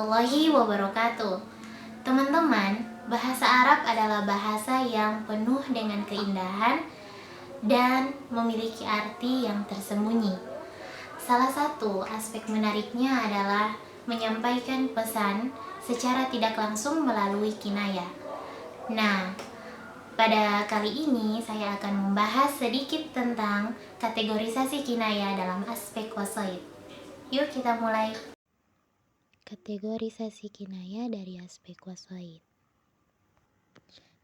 warahmatullahi wabarakatuh. Teman-teman, bahasa Arab adalah bahasa yang penuh dengan keindahan dan memiliki arti yang tersembunyi. Salah satu aspek menariknya adalah menyampaikan pesan secara tidak langsung melalui kinayah. Nah, pada kali ini saya akan membahas sedikit tentang kategorisasi kinayah dalam aspek wasaid. Yuk kita mulai. Kategorisasi kinayah dari aspek wasaid.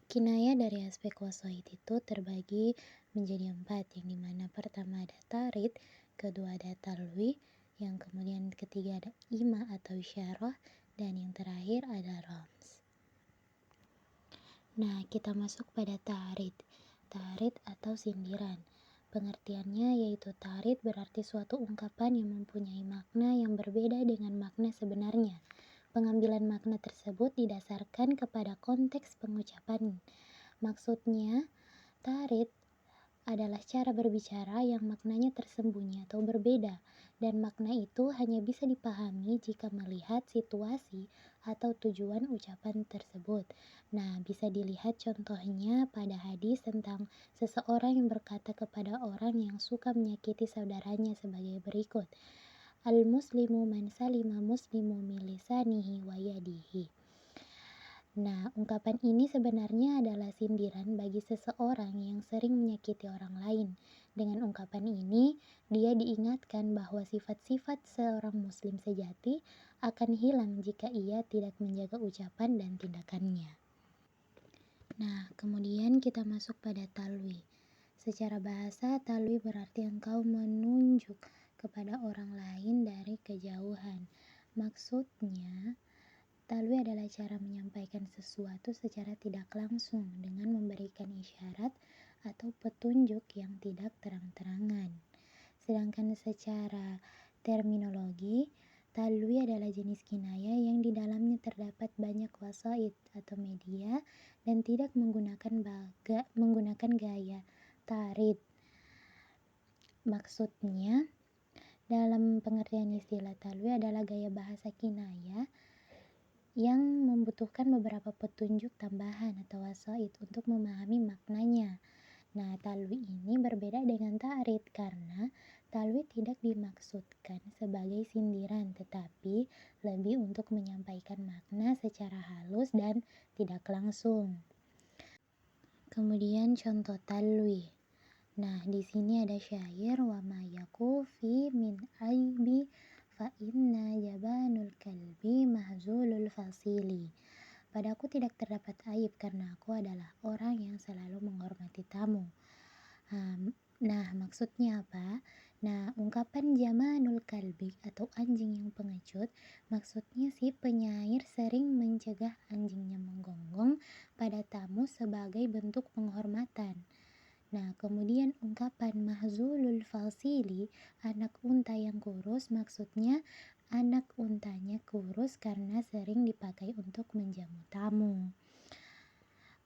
Kinayah dari aspek wasaid itu terbagi menjadi 4, yang dimana pertama ada tarid, kedua ada talwi, yang kemudian ketiga ada ima atau isyarah, dan yang terakhir ada rams. Nah, kita masuk pada tarid. Tarid atau sindiran. Pengertiannya yaitu tarid berarti suatu ungkapan yang mempunyai makna yang berbeda dengan makna sebenarnya. Pengambilan makna tersebut didasarkan kepada konteks pengucapan. Maksudnya, tarid adalah cara berbicara yang maknanya tersembunyi atau berbeda, dan makna itu hanya bisa dipahami jika melihat situasi atau tujuan ucapan tersebut. Nah, bisa dilihat contohnya pada hadis tentang seseorang yang berkata kepada orang yang suka menyakiti saudaranya sebagai berikut. Al-muslimu man salima muslimu min lisanihi wa yadihi. Nah, ungkapan ini sebenarnya adalah sindiran bagi seseorang yang sering menyakiti orang lain. Dengan ungkapan ini, dia diingatkan bahwa sifat-sifat seorang muslim sejati akan hilang jika ia tidak menjaga ucapan dan tindakannya. Nah, kemudian kita masuk pada talwi. Secara bahasa, talwi berarti engkau menunjuk kepada orang lain dari kejauhan. Maksudnya, talwi adalah cara menyampaikan sesuatu secara tidak langsung dengan memberikan isyarat atau petunjuk yang tidak terang-terangan. Sedangkan secara terminologi, talwi adalah jenis kinayah yang di dalamnya terdapat banyak wasaid atau media dan tidak menggunakan gaya tarid. Maksudnya, dalam pengertian istilah talwi adalah gaya bahasa kinayah yang membutuhkan beberapa petunjuk tambahan atau wasaid untuk memahami maknanya. Nah, talwi ini berbeda dengan tarid karena talwi tidak dimaksudkan sebagai sindiran, tetapi lebih untuk menyampaikan makna secara halus dan tidak langsung. Kemudian contoh talwi. Nah, di sini ada syair wa ma yaku fi min aibi fa inna jabanul kalbi mahzulul fasili. Padaku tidak terdapat aib karena aku adalah orang yang selalu menghormati tamu. Nah, maksudnya apa? Nah, ungkapan jamanul kalbi atau anjing yang pengecut, maksudnya si penyair sering mencegah anjingnya menggonggong pada tamu sebagai bentuk penghormatan. Nah, kemudian ungkapan mahzulul fasili, anak unta yang kurus, maksudnya anak untanya kurus karena sering dipakai untuk menjamu tamu.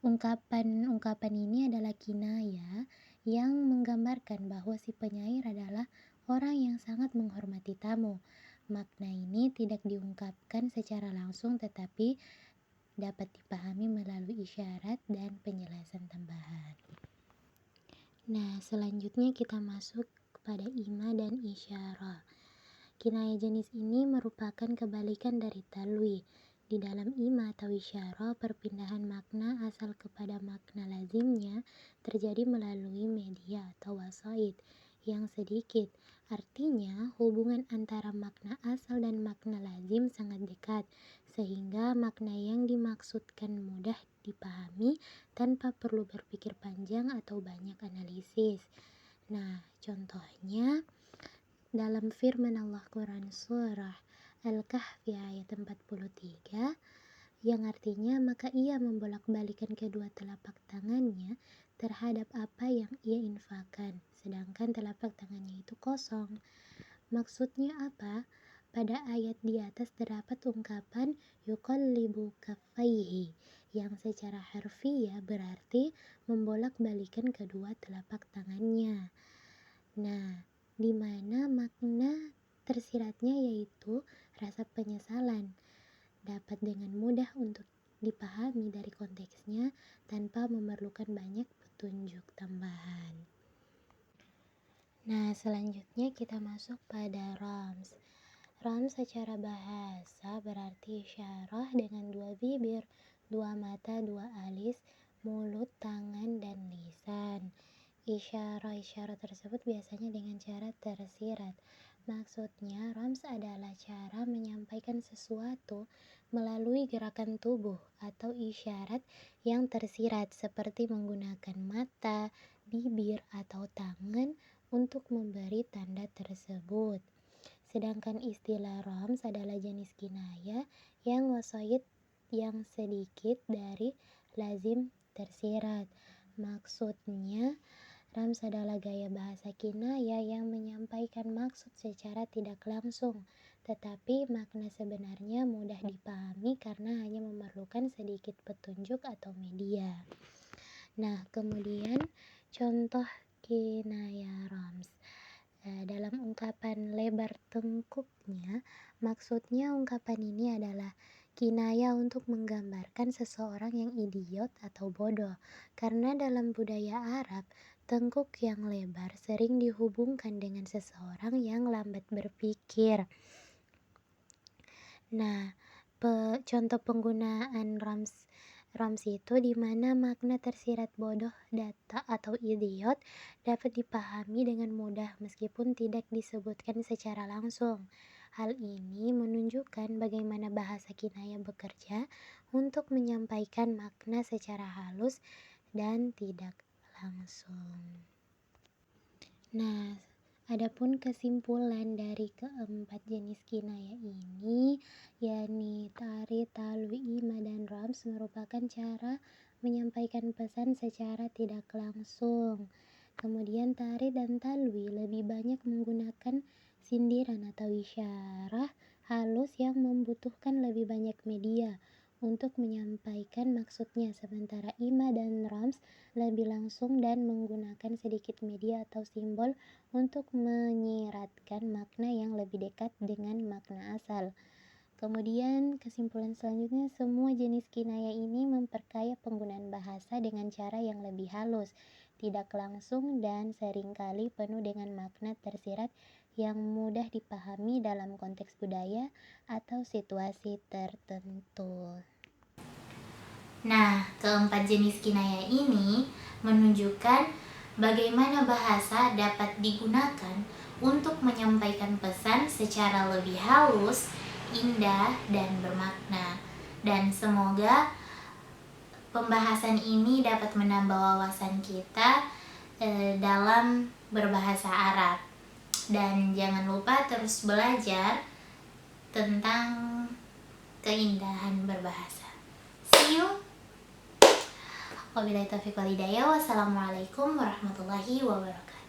Ungkapan ini adalah kinayah yang menggambarkan bahwa si penyair adalah orang yang sangat menghormati tamu. Makna ini tidak diungkapkan secara langsung tetapi dapat dipahami melalui isyarat dan penjelasan tambahan. Nah, selanjutnya kita masuk kepada ima dan isyarah. Kinayah jenis ini merupakan kebalikan dari talwi. Di dalam ima atau isyarah, perpindahan makna asal kepada makna lazimnya terjadi melalui media atau wasaid yang sedikit. Artinya, hubungan antara makna asal dan makna lazim sangat dekat, sehingga makna yang dimaksudkan mudah dipahami tanpa perlu berpikir panjang atau banyak analisis. Nah, contohnya dalam firman Allah Quran surah Al-Kahfi ayat 43 yang artinya maka ia membolak-balikan kedua telapak tangannya terhadap apa yang ia infakkan, sedangkan telapak tangannya itu kosong. Maksudnya apa? Pada ayat di atas terdapat ungkapan yuqallibu kaffaihi yang secara harfiah berarti membolak-balikan kedua telapak tangannya. Nah, di mana makna tersiratnya yaitu rasa penyesalan. dapat dengan mudah untuk dipahami dari konteksnya tanpa memerlukan banyak petunjuk tambahan. Nah, selanjutnya kita masuk pada rams. Rams secara bahasa berarti isyarah dengan dua bibir, dua mata, dua alis, mulut, tangan, dan lisan. Isyarah-isyarah tersebut biasanya dengan cara tersirat. Maksudnya, rams adalah cara menyampaikan sesuatu melalui gerakan tubuh atau isyarat yang tersirat seperti menggunakan mata, bibir, atau tangan untuk memberi tanda tersebut. Sedangkan istilah rams adalah jenis kinayah yang wasoid yang sedikit dari lazim tersirat. Maksudnya, rams adalah gaya bahasa kinayah yang menyampaikan maksud secara tidak langsung, tetapi makna sebenarnya mudah dipahami karena hanya memerlukan sedikit petunjuk atau media. Nah, kemudian contoh kinayah rams. Dalam ungkapan lebar tengkuknya, maksudnya ungkapan ini adalah kinayah untuk menggambarkan seseorang yang idiot atau bodoh, karena dalam budaya Arab, tengkuk yang lebar sering dihubungkan dengan seseorang yang lambat berpikir. Nah, contoh penggunaan rams itu di mana makna tersirat bodoh, data, atau idiot dapat dipahami dengan mudah meskipun tidak disebutkan secara langsung. Hal ini menunjukkan bagaimana bahasa kinayah bekerja untuk menyampaikan makna secara halus dan tidak langsung. Nah, adapun kesimpulan dari keempat jenis kinayah ini, yakni tarid, talwi, ima, dan rams merupakan cara menyampaikan pesan secara tidak langsung. Kemudian tarid dan talwi lebih banyak menggunakan sindiran atau isyarah halus yang membutuhkan lebih banyak media untuk menyampaikan maksudnya, sementara ima dan rams lebih langsung dan menggunakan sedikit media atau simbol untuk menyiratkan makna yang lebih dekat dengan makna asal. Kemudian kesimpulan selanjutnya, semua jenis kinayah ini memperkaya penggunaan bahasa dengan cara yang lebih halus, tidak langsung, dan seringkali penuh dengan makna tersirat yang mudah dipahami dalam konteks budaya atau situasi tertentu. Nah, keempat jenis kinayah ini menunjukkan bagaimana bahasa dapat digunakan untuk menyampaikan pesan secara lebih halus, indah, dan bermakna. Dan semoga pembahasan ini dapat menambah wawasan kita dalam berbahasa Arab. Dan jangan lupa terus belajar tentang keindahan berbahasa. See you. Wabillahi taufiq wal hidayah. Wassalamualaikum warahmatullahi wabarakatuh.